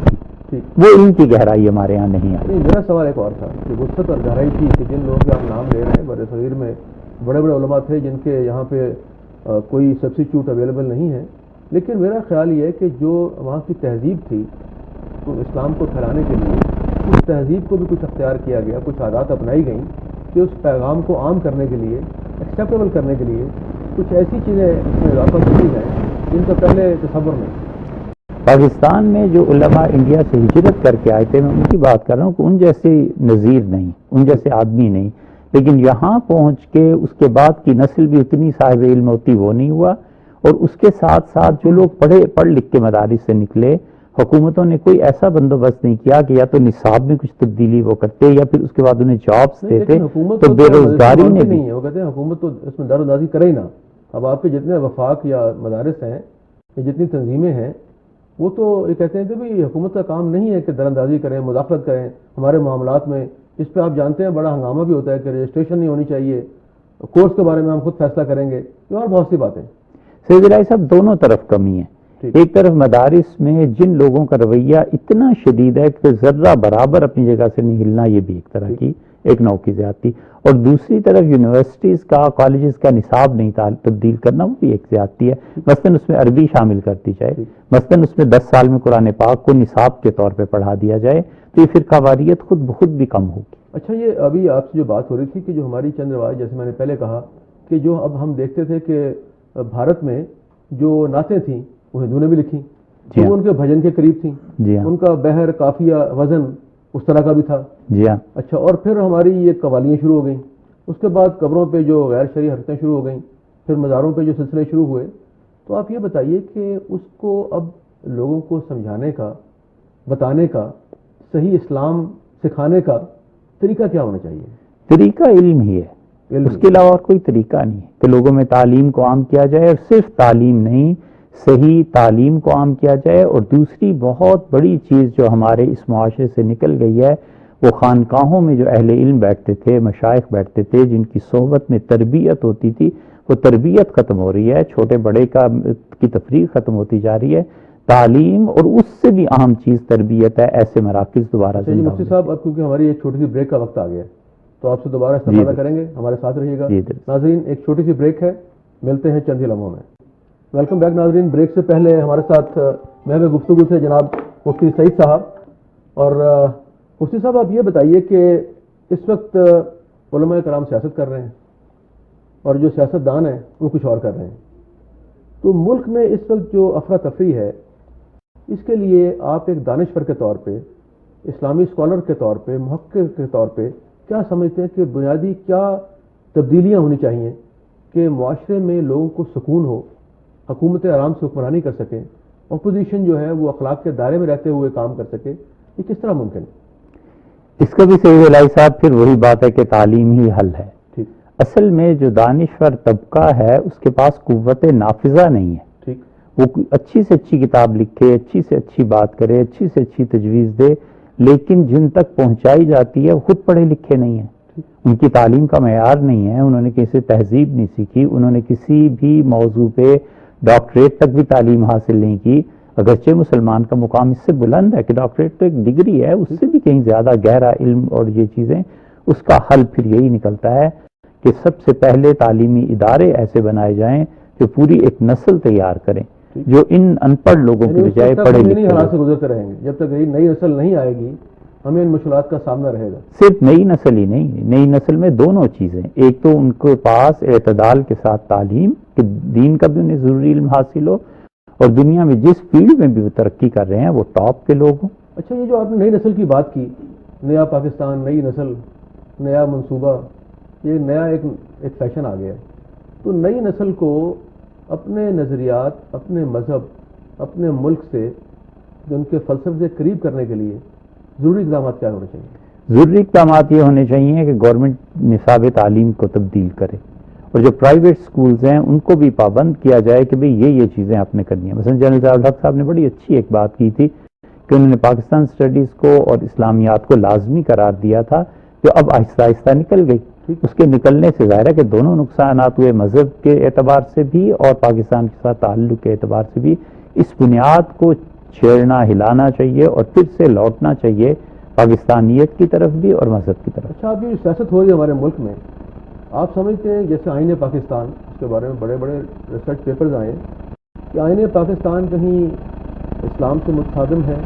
تھی. وہ علم کی گہرائی ہمارے ہاں نہیں آئی. میرا سوال ایک اور تھا کہ وسعت اور گہرائی تھی کہ جن لوگوں کے آپ نام لے رہے ہیں بر صغیر میں بڑے بڑے علماء تھے جن کے یہاں پہ کوئی سبسٹیٹیوٹ اویلیبل نہیں ہے، لیکن میرا خیال یہ ہے کہ جو وہاں کی تہذیب تھی تو اسلام کو پھیلانے کے لیے اس تہذیب کو بھی کچھ اختیار کیا گیا، کچھ عادات اپنائی گئیں کہ اس پیغام کو عام کرنے کے لیے، ایکسیپٹیبل کرنے کے لیے کچھ ایسی چیزیں اس میں اضافہ کی ہیں جن کا پہلے تصور نہیں. پاکستان میں جو علماء انڈیا سے ہجرت کر کے آئے تھے، میں ان کی بات کر رہا ہوں کہ ان جیسے نظیر نہیں، ان جیسے آدمی نہیں، لیکن یہاں پہنچ کے اس کے بعد کی نسل بھی اتنی صاحب علم ہوتی وہ نہیں ہوا. اور اس کے ساتھ ساتھ جو لوگ پڑھ لکھ کے مدارس سے نکلے، حکومتوں نے کوئی ایسا بندوبست نہیں کیا کہ یا تو نصاب میں کچھ تبدیلی وہ کرتے یا پھر اس کے بعد انہیں جابس دیتے. تو بے روزگاری نے بھی، وہ کہتے ہیں حکومت تو اس میں داروندازی کرے ہی نہ. اب آپ کے جتنے وفاق یا مدارس ہیں یا جتنی تنظیمیں ہیں، وہ تو یہ کہتے ہیں کہ بھئی حکومت کا کام نہیں ہے کہ دراندازی کریں، مداخلت کریں ہمارے معاملات میں. اس پہ آپ جانتے ہیں بڑا ہنگامہ بھی ہوتا ہے کہ رجسٹریشن نہیں ہونی چاہیے، کورس کے بارے میں ہم خود فیصلہ کریں گے، اور بہت سی باتیں. سید الہی صاحب دونوں طرف کمی ہے. ایک طرف مدارس میں جن لوگوں کا رویہ اتنا شدید ہے کہ ذرہ برابر اپنی جگہ سے نہیں ہلنا، یہ بھی ایک طرح کی ایک نوع کی زیادتی. اور دوسری طرف یونیورسٹیز کا، کالجز کا نصاب نہیں تبدیل کرنا، وہ بھی ایک زیادتی ہے. مثلاً اس میں عربی شامل کرتی جائے، مثلاً اس میں 10 سال میں قرآن پاک کو نصاب کے طور پہ پڑھا دیا جائے تو یہ فرقہ واریت خود بخود بھی کم ہوگی. اچھا، یہ ابھی آپ سے جو بات ہو رہی تھی کہ جو ہماری چند روایت، جیسے میں نے پہلے کہا کہ جو اب ہم دیکھتے تھے کہ بھارت میں جو نعتیں تھیں وہ ہندو نے بھی لکھی، جی ہاں، وہ ان کے بھجن کے قریب تھیں، جی ہاں، ان کا بحر قافیہ وزن اس طرح کا بھی تھا. جی ہاں، اچھا، اور پھر ہماری یہ قوالیاں شروع ہو گئیں، اس کے بعد قبروں پہ جو غیر شرعی حرکتیں شروع ہو گئیں، پھر مزاروں پہ جو سلسلے شروع ہوئے. تو آپ یہ بتائیے کہ اس کو اب لوگوں کو سمجھانے کا، بتانے کا، صحیح اسلام سکھانے کا طریقہ کیا ہونا چاہیے؟ طریقہ علم ہی ہے، اس کے علاوہ اور کوئی طریقہ نہیں ہے کہ لوگوں میں تعلیم کو عام کیا جائے، اور صرف تعلیم نہیں، صحیح تعلیم کو عام کیا جائے. اور دوسری بہت بڑی چیز جو ہمارے اس معاشرے سے نکل گئی ہے، وہ خانقاہوں میں جو اہل علم بیٹھتے تھے، مشائخ بیٹھتے تھے، جن کی صحبت میں تربیت ہوتی تھی، وہ تربیت ختم ہو رہی ہے، چھوٹے بڑے کی تفریق ختم ہوتی جا رہی ہے. تعلیم اور اس سے بھی اہم چیز تربیت ہے. ایسے مراکز دوبارہ اچھا جی زندہ مفتی ہونے صاحب، اب کیونکہ ہماری ایک چھوٹی سی بریک کا وقت آ گیا ہے تو آپ سے دوبارہ جی استفادہ بالکل. کریں گے، ہمارے ساتھ رہیے گا. جی بالکل. ناظرین ایک چھوٹی سی بریک ہے، ملتے ہیں چند ہی لمحوں میں. ویلکم بیک ناظرین. بریک سے پہلے ہمارے ساتھ محو گفتگو تھے جناب مفتی سعید صاحب. اور مفتی صاحب آپ یہ بتائیے کہ اس وقت علماء کرام سیاست کر رہے ہیں اور جو سیاستدان ہیں وہ کچھ اور کر رہے ہیں. تو ملک میں اس وقت جو افراتفری ہے، اس کے لیے آپ ایک دانشور کے طور پہ، اسلامی اسکالر کے طور پہ، محقق کے طور پہ کیا سمجھتے ہیں کہ بنیادی کیا تبدیلیاں ہونی چاہیے کہ معاشرے میں لوگوں کو سکون ہو، حکومتیں آرام سے حکمرانی کر سکیں، اپوزیشن جو ہے وہ اخلاق کے دائرے میں رہتے ہوئے کام کر سکے؟ یہ کس طرح ممکن ہے؟ اس کا بھی صحیح الہی صاحب پھر وہی بات ہے کہ تعلیم ہی حل ہے. ٹھیک اصل میں جو دانشور طبقہ ہے اس کے پاس قوت نافذہ نہیں ہے. ٹھیک. وہ اچھی سے اچھی کتاب لکھے، اچھی سے اچھی بات کرے، اچھی سے اچھی تجویز دے، لیکن جن تک پہنچائی جاتی ہے وہ خود پڑھے لکھے نہیں ہیں. ان کی تعلیم کا معیار نہیں ہے، انہوں نے کسی تہذیب نہیں سیکھی، انہوں نے کسی بھی موضوع پہ ڈاکٹریٹ تک بھی تعلیم حاصل نہیں کی. اگرچہ مسلمان کا مقام اس سے بلند ہے کہ ڈاکٹریٹ تو ایک ڈگری ہے، اس سے بھی کہیں زیادہ گہرا علم اور یہ چیزیں. اس کا حل پھر یہی نکلتا ہے کہ سب سے پہلے تعلیمی ادارے ایسے بنائے جائیں جو پوری ایک نسل تیار کریں، جو ان ان پڑھ لوگوں کے بجائے پڑھے لکھے حالات سے گزرتے رہیں گے. جب تک نئی نسل نہیں آئے گی ہمیں ان مشکلات کا سامنا رہے گا. صرف نئی نسل ہی نہیں، نئی نسل میں دونوں چیزیں، ایک تو ان کے پاس اعتدال کے ساتھ تعلیم کہ دین کا بھی انہیں ضروری علم حاصل ہو، اور دنیا میں جس فیلڈ میں بھی وہ ترقی کر رہے ہیں وہ ٹاپ کے لوگ ہوں. اچھا، یہ جو آپ نے نئی نسل کی بات کی، نیا پاکستان، نئی نسل، نیا منصوبہ، یہ نیا ایک فیشن آ گیا ہے. تو نئی نسل کو اپنے نظریات، اپنے مذہب، اپنے ملک سے، ان کے فلسفے سے قریب کرنے کے لیے ضروری اقدامات کیا ہونے چاہیے؟ ضروری اقدامات یہ ہونے چاہیے کہ گورنمنٹ نصاب تعلیم کو تبدیل کرے، اور جو پرائیویٹ سکولز ہیں ان کو بھی پابند کیا جائے کہ بھئی یہ چیزیں آپ نے کرنی ہیں. مثلا جنرل ضیاء الحق صاحب نے بڑی اچھی ایک بات کی تھی کہ انہوں نے پاکستان اسٹڈیز کو اور اسلامیات کو لازمی قرار دیا تھا، جو اب آہستہ آہستہ نکل گئی. اس کے نکلنے سے ظاہر ہے کہ دونوں نقصانات ہوئے، مذہب کے اعتبار سے بھی اور پاکستان کے ساتھ تعلق کے اعتبار سے بھی. اس بنیاد کو چھیڑنا، ہلانا چاہیے اور پھر سے لوٹنا چاہیے پاکستانیت کی طرف بھی اور مذہب کی طرف. اچھا، اب یہ سیاست ہو رہی ہے ہمارے ملک میں، آپ سمجھتے ہیں جیسے آئین پاکستان، اس کے بارے میں بڑے بڑے ریسرچ پیپرز آئے کہ آئین پاکستان کہیں اسلام سے متصادم ہے،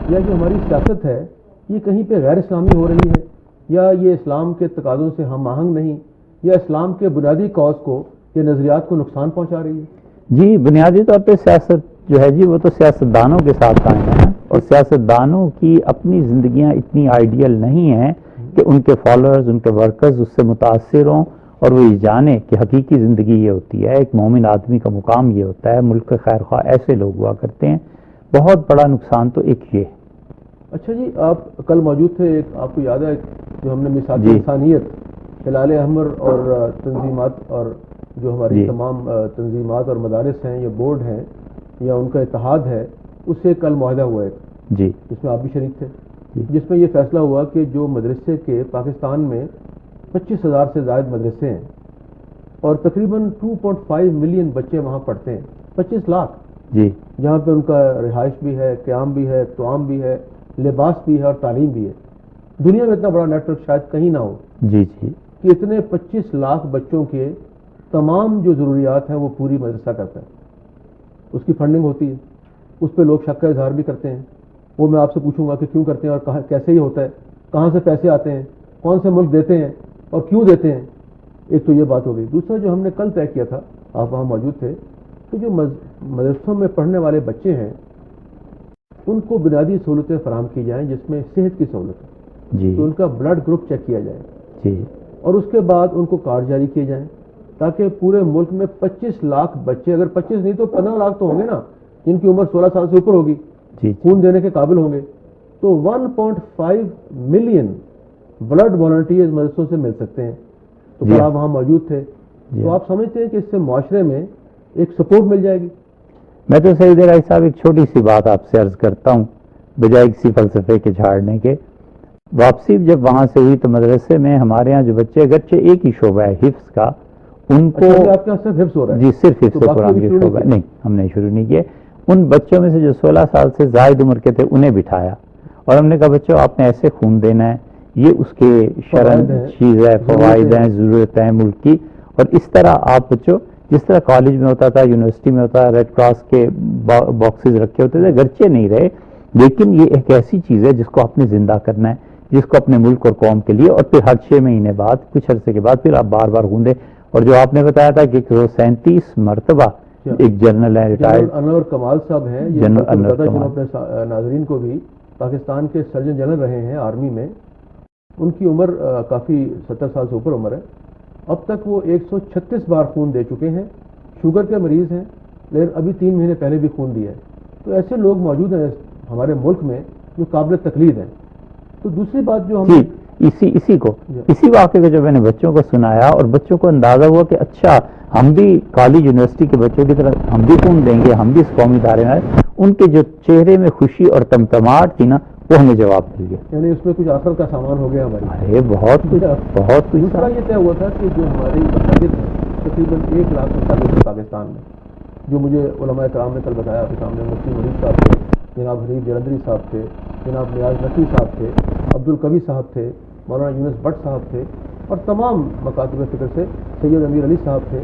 یا جو ہماری سیاست ہے یہ کہیں پہ غیر اسلامی ہو رہی ہے، یا یہ اسلام کے تقاضوں سے ہم آہنگ نہیں، یا اسلام کے بنیادی کاز کو، یہ نظریات کو نقصان پہنچا رہی ہے؟ جی بنیادی طور پہ سیاست جو ہے جی وہ تو سیاستدانوں کے ساتھ قائم ہے، اور سیاستدانوں کی اپنی زندگیاں اتنی آئیڈیل نہیں ہیں کہ ان کے فالوورز، ان کے ورکرز اس سے متاثر ہوں اور وہ یہ جانے کہ حقیقی زندگی یہ ہوتی ہے، ایک مومن آدمی کا مقام یہ ہوتا ہے، ملک کے خیر خواہ ایسے لوگ ہوا کرتے ہیں. بہت بڑا نقصان تو ایک یہ ہے. اچھا جی، آپ کل موجود تھے، ایک آپ کو یاد ہے جو ہم نے میثاق انسانیت، ہلال احمر اور تنظیمات اور جو ہماری تمام تنظیمات اور مدارس ہیں یا بورڈ ہیں یا ان کا اتحاد ہے، اس سے کل معاہدہ ہوا ہے جی، جس میں آپ بھی شریک تھے، جس میں یہ فیصلہ ہوا کہ جو مدرسے کے پاکستان میں 25,000 سے زائد مدرسے ہیں اور تقریباً 2.5 ملین بچے وہاں پڑھتے ہیں، 25 لاکھ جی، جہاں پہ ان کا رہائش بھی ہے، قیام بھی ہے، طعام بھی ہے، لباس بھی ہے اور تعلیم بھی ہے. دنیا میں اتنا بڑا نیٹ ورک شاید کہیں نہ ہو جی جی کہ اتنے 25 لاکھ بچوں کے تمام جو ضروریات ہیں وہ پوری مدرسہ کرتا ہے. اس کی فنڈنگ ہوتی ہے، اس پہ لوگ شک کا اظہار بھی کرتے ہیں. وہ میں آپ سے پوچھوں گا کہ کیوں کرتے ہیں اور کیسے ہی ہوتا ہے، کہاں سے پیسے آتے ہیں، کون سے ملک دیتے ہیں اور کیوں دیتے ہیں. ایک تو یہ بات ہو گئی. دوسرا جو ہم نے کل طے کیا تھا، آپ وہاں موجود تھے، کہ جو مدرسوں میں پڑھنے والے بچے ہیں ان کو بنیادی سہولتیں فراہم کی جائیں، جس میں صحت کی سہولت ہے جی کہ ان کا بلڈ گروپ چیک کیا جائے، جی اور اس کے بعد ان کو کارڈ جاری کیے جائیں، تاکہ پورے ملک میں 25 لاکھ بچے، اگر 25 نہیں تو 15 لاکھ تو ہوں گے نا، جن کی عمر 16 سال سے اوپر ہوگی، جی خون دینے کے قابل ہوں گے، تو 1.5 ملین بلڈ والنٹیئرز مدرسوں سے مل سکتے ہیں. تو جی کل آپ وہاں موجود تھے، جی. تو آپ سمجھتے ہیں کہ اس سے معاشرے میں ایک سپورٹ مل جائے گی؟ میں تو سعید الہی صاحب ایک چھوٹی سی بات آپ سے عرض کرتا ہوں، بجائے کسی فلسفے کے جھاڑنے کے. واپسی جب وہاں سے ہوئی تو مدرسے میں ہمارے ہاں جو بچے، اگرچہ ایک ہی شعبہ ہے حفظ کا، ان کو آپ کے یہاں صرف حفظ ہو رہا ہے؟ جی صرف حفظ قرآن کا شعبہ ہے. نہیں، ہم نے شروع نہیں کیا. ان بچوں میں سے جو 16 سال سے زائد عمر کے تھے انہیں بٹھایا اور ہم نے کہا بچوں آپ نے ایسے خون دینا ہے، یہ اس کے شرعن چیز ہے، فوائد ہیں، ضرورت ہے ملک کی. اور اس طرح آپ بچوں، جس طرح کالج میں ہوتا تھا، یونیورسٹی میں ہوتا ہے، ریڈ کراس کے باکسز رکھے ہوتے تھے، گرچہ نہیں رہے لیکن یہ ایک ایسی چیز ہے جس کو آپ نے زندہ کرنا ہے، جس کو اپنے ملک اور قوم کے لیے، اور پھر ہر 6 مہینے بعد، کچھ عرصے کے بعد پھر آپ بار بار خون دیں. اور جو آپ نے بتایا تھا کہ 137 مرتبہ ایک جنرل ہے ریٹائرڈ انور کمال صاحب ہیں، جنرل انور کمال، اپنے ناظرین کو بھی پاکستان کے سرجن جنرل رہے ہیں آرمی میں. ان کی عمر کافی 70 سال سے اوپر عمر ہے. اب تک وہ 136 بار خون دے چکے ہیں. شوگر کے مریض ہیں لیکن ابھی 3 مہینے پہلے بھی خون دیا ہے. تو ایسے لوگ موجود ہیں ہمارے ملک میں جو قابل تقلید ہیں. تو دوسری بات جو ہم اسی واقعے کو جو میں نے بچوں کو سنایا اور بچوں کو اندازہ ہوا کہ اچھا ہم بھی کالج یونیورسٹی کے بچوں کی طرح ہم بھی خون دیں گے، ہم بھی اس قومی ادارے میں، ان کے جو چہرے میں خوشی اور تمتماہٹ تھی نا، وہ ہمیں جواب مل گیا. یعنی اس میں کچھ آخر کا سامان ہو گیا ہمارے. ارے بہت کچھ. دوسرا یہ طے ہوا تھا کہ جو ہماری مساجد ہیں، تقریباً 1 لاکھ مساجد ہیں پاکستان میں، جو مجھے علماء کرام نے کل بتایا. آپ کے سامنے مفتی مرید صاحب تھے، جناب حنیف جلندری صاحب تھے، جناب نیاز نقوی صاحب تھے، عبدالقوی صاحب تھے، مولانا یونس بٹ صاحب تھے، اور تمام مکاتب فکر سے سید امیر علی صاحب تھے،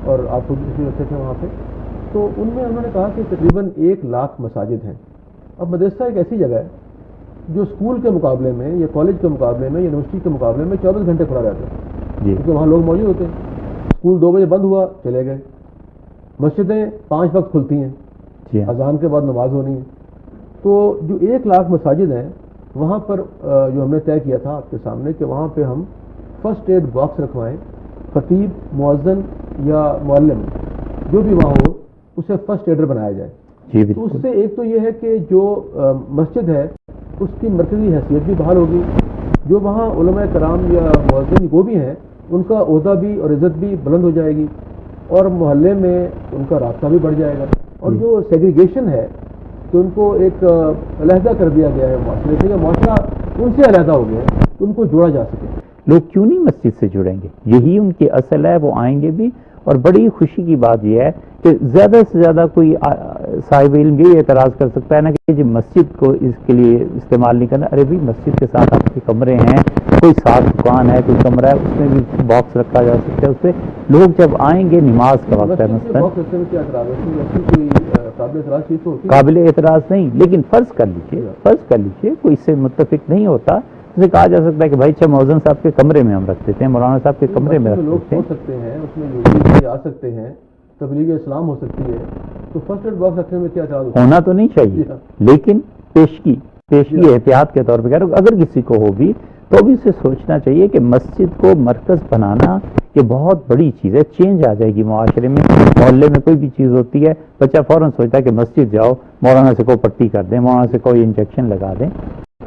اور آپ خود بھی رکھتے تھے وہاں پہ. تو ان میں انہوں نے کہا کہ تقریباً 1 لاکھ مساجد ہیں. اب مدرسہ ایک ایسی جگہ ہے جو اسکول کے مقابلے میں یا کالج کے مقابلے میں، یونیورسٹی کے مقابلے میں 24 گھنٹے کھلا رہتا ہے، کیونکہ وہاں لوگ موجود ہوتے ہیں. اسکول 2 بجے بند ہوا چلے گئے. مسجدیں 5 وقت کھلتی ہیں، اذان کے بعد نماز ہونی ہے. تو جو 1 لاکھ مساجد ہیں وہاں پر جو ہم نے طے کیا تھا آپ کے سامنے کہ وہاں پہ ہم فرسٹ ایڈ باکس رکھوائیں. خطیب، مؤذن یا معلم جو بھی وہاں ہو اسے فرسٹ ایڈر بنایا جائے. تو اس سے ایک تو یہ ہے کہ جو مسجد ہے اس کی مرکزی حیثیت بھی بحال ہوگی. جو وہاں علماء کرام یا مؤذن وہ بھی ہیں ان کا عہدہ بھی اور عزت بھی بلند ہو جائے گی، اور محلے میں ان کا رابطہ بھی بڑھ جائے گا. اور جو سیگریگیشن ہے کہ ان کو ایک علیحدہ کر دیا گیا ہے معاشرے سے، یا معاشرہ ان سے علیحدہ ہو گیا ہے، تو ان کو جوڑا جا سکے. لوگ کیوں نہیں مسجد سے جڑیں گے؟ یہی ان کی اصل ہے، وہ آئیں گے بھی. اور بڑی خوشی کی بات یہ ہے کہ زیادہ سے زیادہ کوئی صاحب علم یہ اعتراض کر سکتا ہے نا کہ جی مسجد کو اس کے لیے استعمال نہیں کرنا. ارے بھائی مسجد کے ساتھ آپ کے کمرے ہیں، کوئی ساتھ دکان ہے، کوئی کمرہ ہے، اس میں بھی باکس رکھا جا سکتا ہے. اس پہ لوگ جب آئیں گے، نماز کا وقت ہے مثلاً، قابل اعتراض نہیں، لیکن فرض کر لیجیے کوئی اس سے متفق نہیں ہوتا. اسے کہا جا سکتا ہے کہ بھائی اچھا مؤذن صاحب کے کمرے میں ہم رکھ دیتے ہیں، مولانا صاحب کے کمرے میں لوگ سو سکتے ہیں، اس میں یہودی آ سکتے ہیں، تبلیغ اسلام ہو سکتی ہے. تو فرسٹ ایڈ باکس رکھنے میں کیا اعتراض ہونا تو نہیں چاہیے، لیکن پیشگی احتیاط کے طور پہ اگر کسی کو ہو بھی تو بھی اسے سوچنا چاہیے کہ مسجد کو مرکز بنانا یہ بہت بڑی چیز ہے. چینج آ جائے گی معاشرے میں. محلے میں کوئی بھی چیز ہوتی ہے، بچہ فوراً سوچتا ہے کہ مسجد جاؤ، مولانا سے کوئی پٹی کر دیں، مولانا سے کوئی انجیکشن لگا دیں.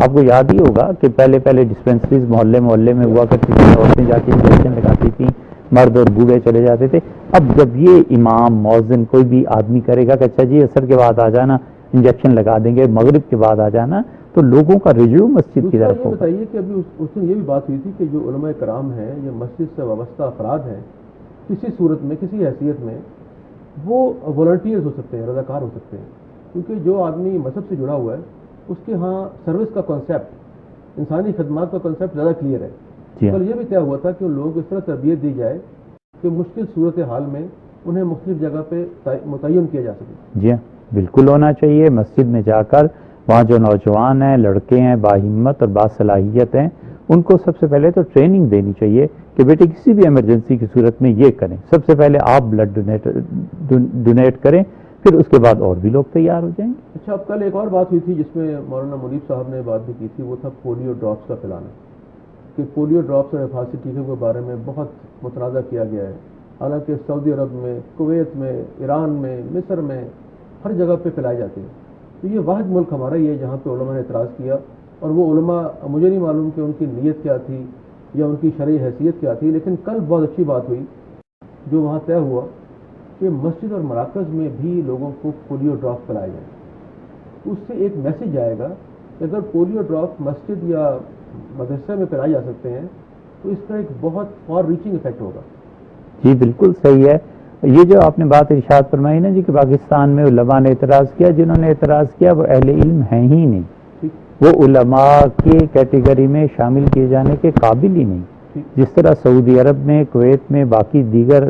آپ کو یاد ہی ہوگا کہ پہلے ڈسپینسریز محلے میں ہوا کرتی تھیں، عورتیں جا کے انجیکشن لگاتی تھیں، مرد اور بوڑھے چلے جاتے تھے. اب جب یہ امام، مؤذن کوئی بھی آدمی کرے گا کہ اچھا جی عصر کے بعد آ جانا، انجیکشن لگا دیں گے، مغرب کے بعد آ جانا، تو لوگوں کا رجوع مسجد کی طرف ہوگا. بتائیے کہ ابھی اس میں یہ بھی بات ہوئی تھی کہ جو علماء کرام ہیں یا مسجد سے وابستہ افراد ہیں، کسی صورت میں، کسی حیثیت میں وہ والنٹیئرز ہو سکتے ہیں، رضاکار ہو سکتے ہیں. کیونکہ جو آدمی مذہب سے جڑا ہوا ہے اس کے ہاں سروس کا کانسیپٹ، انسانی خدمات کا کانسیپٹ زیادہ کلیئر ہے. پر یہ بھی طے ہوا تھا کہ لوگوں کو اس طرح تربیت دی جائے کہ مشکل صورت حال میں انہیں مختلف جگہ پہ متعین کیا جا سکے. جی ہاں، بالکل ہونا چاہیے. مسجد میں جا کر وہاں جو نوجوان ہیں، لڑکے ہیں، باہمت اور باصلاحیت ہیں، ان کو سب سے پہلے تو ٹریننگ دینی چاہیے کہ بیٹے کسی بھی ایمرجنسی کی صورت میں یہ کریں، سب سے پہلے آپ بلڈ ڈونیٹ کریں، پھر اس کے بعد اور بھی لوگ تیار ہو جائیں گے۔ اچھا، اب کل ایک اور بات ہوئی تھی جس میں مولانا منیب صاحب نے بات بھی کی تھی، وہ تھا پولیو ڈراپس کا پلانا، کہ پولیو ڈراپس اور حفاظتی ٹیکے کے بارے میں بہت متنازع کیا گیا ہے، حالانکہ سعودی عرب میں، کویت میں، ایران میں، مصر میں ہر جگہ پہ پلائے جاتے ہیں۔ تو یہ واحد ملک ہمارا ہی ہے جہاں پہ علماء نے اعتراض کیا، اور وہ علماء مجھے نہیں معلوم کہ ان کی نیت کیا تھی یا ان کی شرعی حیثیت کیا تھی، لیکن کل بہت اچھی بات ہوئی جو وہاں طے ہوا کہ مسجد اور مراکز میں بھی لوگوں کو پولیو ڈراپ پلائے جائیں۔ اس سے ایک میسج آئے گا کہ اگر پولیو ڈراپ مسجد یا مدرسے میں پلائے جا سکتے ہیں تو اس کا ایک بہت فار ریچنگ افیکٹ ہوگا۔ جی بالکل صحیح ہے۔ یہ جو آپ نے بات ارشاد فرمائی نا جی کہ پاکستان میں علماء نے اعتراض کیا، جنہوں نے اعتراض کیا وہ اہل علم ہیں ہی نہیں، وہ علماء کی کیٹیگری میں شامل کیے جانے کے قابل ہی نہیں۔ جس طرح سعودی عرب میں، کویت میں، باقی دیگر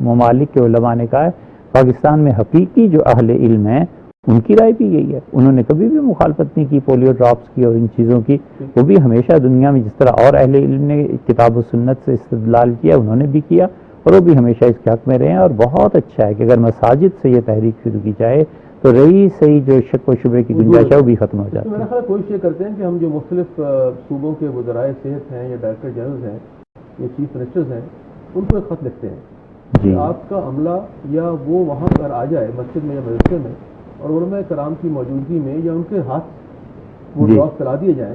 ممالک کے علماء نے کہا ہے، پاکستان میں حقیقی جو اہل علم ہیں ان کی رائے بھی یہی ہے، انہوں نے کبھی بھی مخالفت نہیں کی پولیو ڈراپس کی اور ان چیزوں کی۔ وہ بھی ہمیشہ دنیا میں جس طرح اور اہل علم نے کتاب و سنت سے استدلال کیا انہوں نے بھی کیا، اور وہ بھی ہمیشہ اس کے حق میں رہے ہیں۔ اور بہت اچھا ہے کہ اگر مساجد سے یہ تحریک شروع کی جائے تو رہی صحیح جو شک و شبے کی گنجائش ہے وہ بھی ختم ہو جاتی ہے۔ میرا خیال کوشش یہ کرتے ہیں کہ ہم جو مختلف صوبوں کے وزرائے صحت ہیں یا ڈائریکٹر جنرل ہیں یا چیف منسٹرز ہیں ان کو ایک خط لکھتے ہیں کہ آپ کا عملہ یا وہ وہاں پر آ جائے مسجد میں یا مدرسے میں، اور علماء کرام کی موجودگی میں یا ان کے ہاتھ وہ ڈراپ پلا دیے جائیں،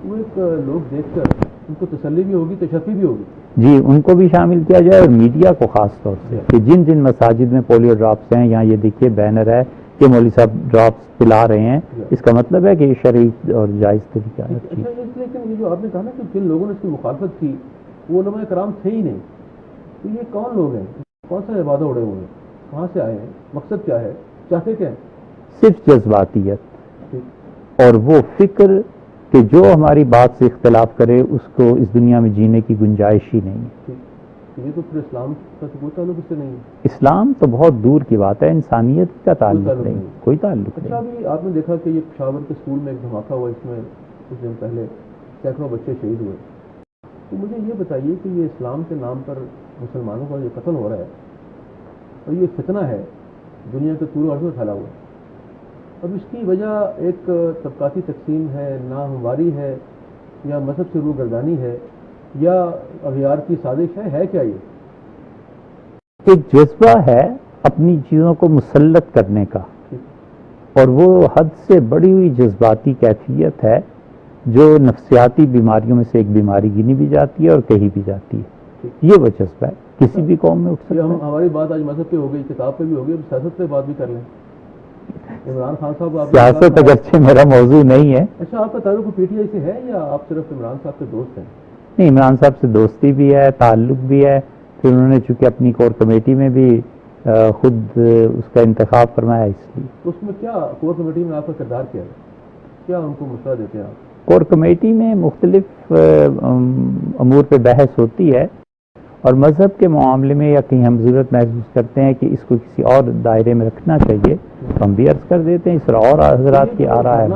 وہ ایک لوگ دیکھ کر ان کو تسلی بھی ہوگی، تشفی بھی ہوگی۔ جی ان کو بھی شامل کیا جائے، اور میڈیا کو خاص طور سے کہ جن جن مساجد میں پولیو ڈراپس ہیں، یہاں یہ دیکھیے بینر ہے کہ مولوی صاحب ڈراپس پلا رہے ہیں، اس کا مطلب ہے کہ یہ شرعی اور جائز طریقہ ہے۔ لیکن یہ جو آپ نے کہا نا کہ جن لوگوں نے اس کی مخالفت کی وہ علماء کرام تھے ہی نہیں، تو یہ کون لوگ ہیں؟ کون سا عبادہ اڑے ہوئے ہیں؟ کہاں سے آئے ہیں؟ مقصد کیا ہے؟ چاہتے کیا ہیں؟ صرف جذباتیت اور وہ فکر کہ جو ہماری بات سے اختلاف کرے اس کو اس دنیا میں جینے کی گنجائش ہی نہیں ہے۔ یہ تو پھر اسلام کا تو کوئی تعلق اس سے نہیں ہے۔ اسلام تو بہت دور کی بات ہے، انسانیت کا تعلق نہیں، کوئی تعلق نہیں۔ اچھا، ابھی آپ نے دیکھا کہ یہ پشاور کے اسکول میں ایک دھماکہ ہوا، اس میں کچھ دن پہلے سینکڑوں بچے شہید ہوئے، تو مجھے یہ بتائیے کہ یہ اسلام کے نام پر مسلمانوں کا جو قتل ہو رہا ہے اور یہ فتنہ ہے دنیا کے طول و عرض میں پھیلا ہوا ہے، اب اس کی وجہ ایک طبقاتی تقسیم ہے، ناہمواری ہے، یا مذہب سے روگردانی ہے، یا اغیار کی سازش ہے کیا؟ یہ ایک جذبہ ہے اپنی چیزوں کو مسلط کرنے کا، اور وہ حد سے بڑی ہوئی جذباتی کیفیت ہے جو نفسیاتی بیماریوں میں سے ایک بیماری گنی بھی جاتی ہے اور کہی بھی جاتی ہے۔ یہ وہ جذبہ ہے کسی بھی قوم میں اٹھ سکتا ہے۔ ہماری بات آج مذہب پہ ہو گئی، کتاب پہ بھی ہو گئی، اب سیاست پہ بات بھی کر لیں۔ عمران خان صاحب، سیاست اگرچہ میرا موضوع نہیں ہے۔ اچھا، آپ کا تعلق پی ٹی آئی سے ہے یا آپ صرف عمران صاحب کے دوست ہیں؟ نہیں، عمران صاحب سے دوستی بھی ہے، تعلق بھی ہے، پھر انہوں نے چونکہ اپنی کور کمیٹی میں بھی خود اس کا انتخاب فرمایا، اس لیے۔ اس میں کیا کور کمیٹی میں آپ کا کردار کیا ہے؟ کیا ان کو مشورہ دیتے ہیں آپ؟ کور کمیٹی میں مختلف امور پہ بحث ہوتی ہے، اور مذہب کے معاملے میں یا کہیں ہم ضرورت محسوس کرتے ہیں کہ اس کو کسی اور دائرے میں رکھنا چاہیے تو ہم بھی عرض کر دیتے ہیں، اس طرح اور حضرات کی آ رہا ہے۔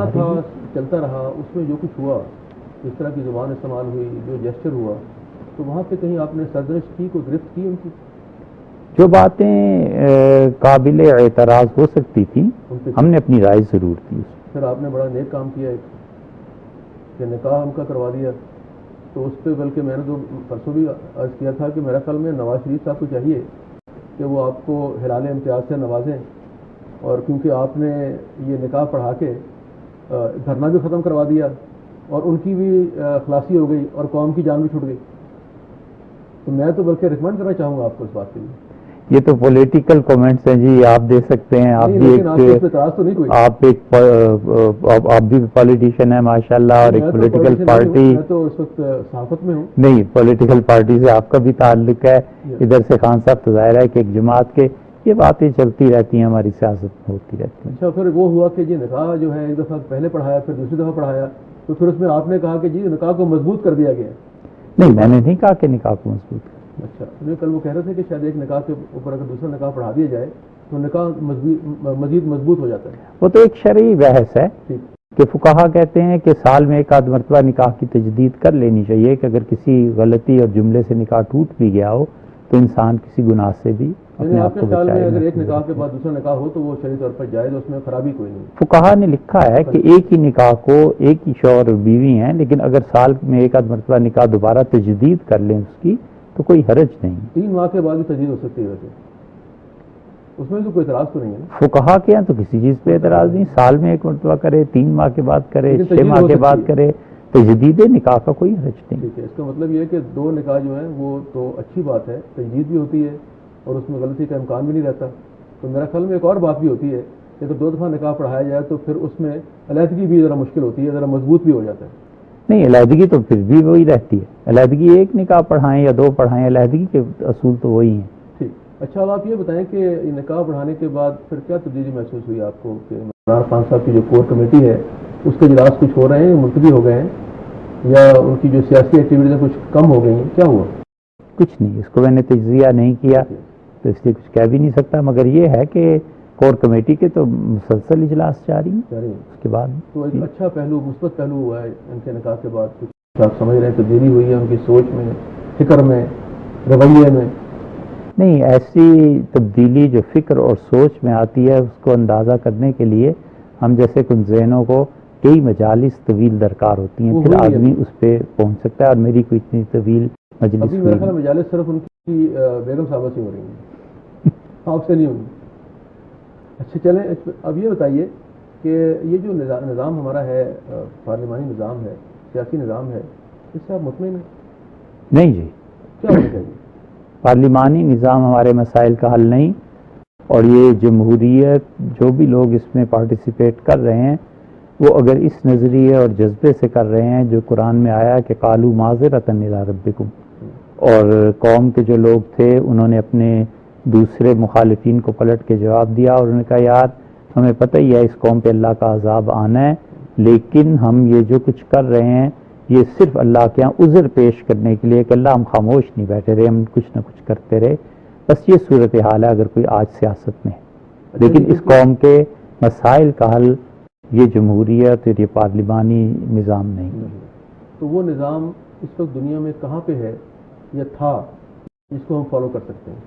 چلتا رہا، اس میں جو کچھ ہوا، جس طرح کی زبان استعمال ہوئی، جو جیسچر ہوا، تو وہاں پہ کہیں آپ نے سرزنش کی، کوئی گرفت کی ان کی؟ جو باتیں قابل اعتراض ہو سکتی تھیں ہم نے اپنی رائے ضرور دی۔ پھر آپ نے بڑا نیک کام کیا ہے کہ نکاح ہم کا کروا دیا، تو اس پہ بلکہ میں نے تو پرسوں بھی عرض کیا تھا کہ میرا خیال میں نواز شریف صاحب کو چاہیے کہ وہ آپ کو ہلال امتیاز سے نوازیں، اور کیونکہ آپ نے یہ نکاح پڑھا کے دھرنا بھی ختم کروا دیا اور ان کی بھی خلاصی ہو گئی اور قوم کی جان بھی چھوٹ گئی، تو میں تو بلکہ ریکمینڈ کرنا چاہوں گا آپ کو اس بات کے لیے۔ یہ تو پولیٹیکل کومنٹس ہیں جی، آپ دے سکتے ہیں، آپ بھی ایک آپ بھی پولیٹیشین ہیں ماشاءاللہ، اور ایک پولیٹیکل پارٹی، میں تو اس وقت صحافت میں ہوں۔ نہیں، پولیٹیکل پارٹی سے آپ کا بھی تعلق ہے، ادھر سے خان صاحب تو ظاہر ہے کہ ایک جماعت کے، یہ باتیں چلتی رہتی ہیں، ہماری سیاست میں ہوتی رہتی ہیں۔ اچھا، پھر وہ ہوا کہ جی نکاح جو ہے ایک دفعہ پہلے پڑھایا، پھر دوسری دفعہ پڑھایا، تو پھر اس میں آپ نے کہا کہ جی نکاح کو مضبوط کر دیا گیا۔ نہیں، میں نے نہیں کہا کہ نکاح کو مضبوط کر۔ اچھا، کل وہ کہہ رہے تھے کہ شاید ایک نکاح کے اوپر اگر دوسرا نکاح پڑھا دیا جائے تو نکاح مزید مضبوط ہو جاتا ہے۔ وہ تو ایک شرعی بحث ہے، کہ فقہا کہتے ہیں کہ سال میں ایک آدھ مرتبہ نکاح کی تجدید کر لینی چاہیے، کہ اگر کسی غلطی اور جملے سے نکاح ٹوٹ بھی گیا ہو تو انسان کسی گناہ سے بھی اپنے آپ کو خیال میں بچائے۔ اگر ایک نکاح کے بعد دوسرا نکاح ہو تو وہ شرعی طور پر جائز، اس میں خرابی کوئی نہیں۔ فقہا نے لکھا ہے کہ ایک ہی نکاح کو، ایک ہی شوہر اور بیوی ہیں، لیکن اگر سال میں ایک آدھ مرتبہ نکاح دوبارہ تجدید کر لیں اس کی تو کوئی حرج نہیں۔ 3 ماہ کے بعد بھی تجدید ہو سکتی ہے ویسے، اس میں تو کوئی اعتراض تو نہیں ہے۔ فقہا کے ہیں تو کسی چیز پہ اعتراض نہیں، سال میں ایک مرتبہ کرے، 3 ماہ کے بعد کرے، لیکن 6 تجدید ماہ ہو کے سکتی بعد ہے۔ کرے، تجدید نکاح کا کوئی حرج نہیں۔ ٹھیک ہے، اس کا مطلب یہ ہے کہ 2 نکاح جو ہیں وہ تو اچھی بات ہے، تجدید بھی ہوتی ہے اور اس میں غلطی کا امکان بھی نہیں رہتا۔ تو میرا خیال میں ایک اور بات بھی ہوتی ہے کہ اگر 2 دفعہ نکاح پڑھایا جائے تو پھر اس میں علیحدگی بھی ذرا مشکل ہوتی ہے، ذرا مضبوط بھی ہو جاتا ہے۔ نہیں، علیحدگی تو پھر بھی وہی رہتی ہے، علیحدگی ایک نکاح پڑھائیں یا 2 پڑھائیں، علیحدگی کے اصول تو وہی ہیں۔ ٹھیک، اچھا اب آپ یہ بتائیں کہ یہ نکاح پڑھانے کے بعد پھر کیا تبدیلی محسوس ہوئی آپ کو کہ عمران خان صاحب کی جو کور کمیٹی ہے اس کے اجلاس کچھ ہو رہے ہیں، ملتوی ہو گئے ہیں، یا ان کی جو سیاسی ایکٹیویٹیز ہیں کچھ کم ہو گئی ہیں، کیا ہوا؟ کچھ نہیں، اس کو میں نے تجزیہ نہیں کیا تو اس لیے کچھ کہہ بھی نہیں سکتا، مگر یہ ہے کہ کور کمیٹی کے تو مسلسل اجلاس جاری ہیں اس کے بعد۔ تو ایک اچھا پہلو، مثبت پہلو ہوا ہے ان کے نکاح کے بعد، کچھ آپ سمجھ رہے ہیں تبدیلی ہوئی ہے ان کی سوچ میں، فکر میں، رویے میں؟ نہیں، ایسی تبدیلی جو فکر اور سوچ میں آتی ہے اس کو اندازہ کرنے کے لیے ہم جیسے کن ذہنوں کو کئی مجالس طویل درکار ہوتی ہیں، پھر آدمی اس پہ پہنچ سکتا ہے، اور میری کوئی اتنی طویل مجلس ابھی میرا خیال مجالس صرف ان کی بیگم صاحبہ سے ہو رہی ہیں، آپ سے نہیں ہوگی۔ اچھا چلیں، اب یہ بتائیے کہ یہ جو نظام ہمارا ہے، پارلیمانی نظام ہے، سیاسی نظام ہے، اس سے آپ مطمئن ہیں؟ نہیں جی، کیا ہونا چاہیے؟ پارلیمانی نظام ہمارے مسائل کا حل نہیں، اور یہ جمہوریت جو بھی لوگ اس میں پارٹیسپیٹ کر رہے ہیں وہ اگر اس نظریے اور جذبے سے کر رہے ہیں جو قرآن میں آیا کہ قالوا معذرۃ الی ربکم، اور قوم کے جو لوگ تھے انہوں نے اپنے دوسرے مخالفین کو پلٹ کے جواب دیا اور انہوں نے کہا یار ہمیں پتہ ہی ہے اس قوم پہ اللہ کا عذاب آنا ہے، لیکن ہم یہ جو کچھ کر رہے ہیں یہ صرف اللہ کے ہاں عذر پیش کرنے کے لیے کہ اللہ ہم خاموش نہیں بیٹھے رہے، ہم کچھ نہ کچھ کرتے رہے۔ بس یہ صورتحال ہے اگر کوئی آج سیاست میں ہے، لیکن اس قوم کے مسائل کا حل یہ جمہوریت اور یہ پارلیمانی نظام نہیں۔ تو وہ نظام اس وقت دنیا میں کہاں پہ ہے یا تھا جس کو ہم فالو کر سکتے ہیں؟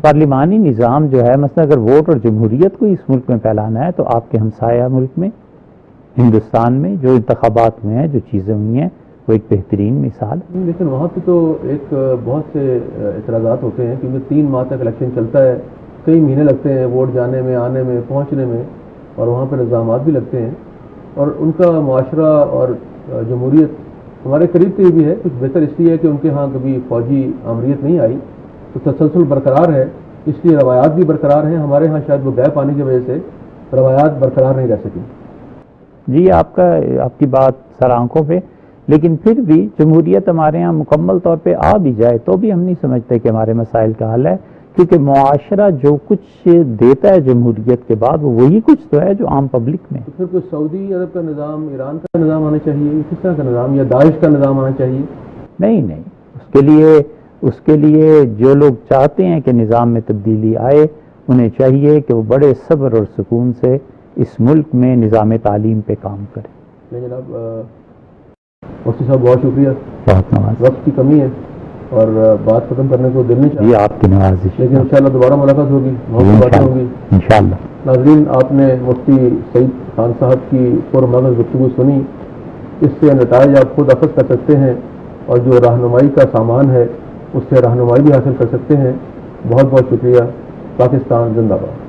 پارلیمانی نظام جو ہے، مثلا اگر ووٹ اور جمہوریت کو اس ملک میں پھیلانا ہے تو آپ کے ہمسایہ ملک میں ہندوستان میں جو انتخابات ہوئے ہیں، جو چیزیں ہوئی ہیں، وہ ایک بہترین مثال ہے۔ لیکن وہاں پہ تو ایک بہت سے اعتراضات ہوتے ہیں کیونکہ 3 ماہ تک الیکشن چلتا ہے، کئی مہینے لگتے ہیں ووٹ جانے میں، آنے میں، پہنچنے میں، اور وہاں پہ نظامات بھی لگتے ہیں، اور ان کا معاشرہ اور جمہوریت ہمارے قریب قریب بھی ہے۔ کچھ بہتر اس لیے ہے کہ ان کے ہاں کبھی فوجی آمریت نہیں آئی تو تسلسل برقرار ہے، اس لیے روایات بھی برقرار ہیں۔ ہمارے ہاں شاید وہ گیپ آنے کی وجہ سے روایات برقرار نہیں رہ سکیں۔ جی، آپ کی بات سر آنکھوں پہ، لیکن پھر بھی جمہوریت ہمارے ہاں مکمل طور پہ آ بھی جائے تو بھی ہم نہیں سمجھتے کہ ہمارے مسائل کا حل ہے، کیونکہ معاشرہ جو کچھ دیتا ہے جمہوریت کے بعد وہ وہی کچھ تو ہے جو عام پبلک میں۔ تو پھر کوئی سعودی عرب کا نظام، ایران کا نظام آنا چاہیے، کس طرح کا نظام، یا داعش کا نظام آنا چاہیے؟ نہیں، اس کے لیے جو لوگ چاہتے ہیں کہ نظام میں تبدیلی آئے انہیں چاہیے کہ وہ بڑے صبر اور سکون سے اس ملک میں نظام تعلیم پہ کام کریں۔ جناب مفتی صاحب بہت شکریہ، بہت نواز، وقت کی کمی ہے اور بات ختم کرنے کو دل نہیں جی چاہتا، آپ کی نوازش، لیکن انشاءاللہ دوبارہ ملاقات ہوگی، بہت سی باتیں ہوں گی انشاءاللہ۔ ناظرین، آپ نے مفتی سعید خان صاحب کی پرمغز گفتگو سنی، اس سے نتائج آپ خود اخذ کر سکتے ہیں اور جو رہنمائی کا سامان ہے اس سے رہنمائی بھی حاصل کر سکتے ہیں۔ بہت بہت شکریہ۔ پاکستان زندہ باد۔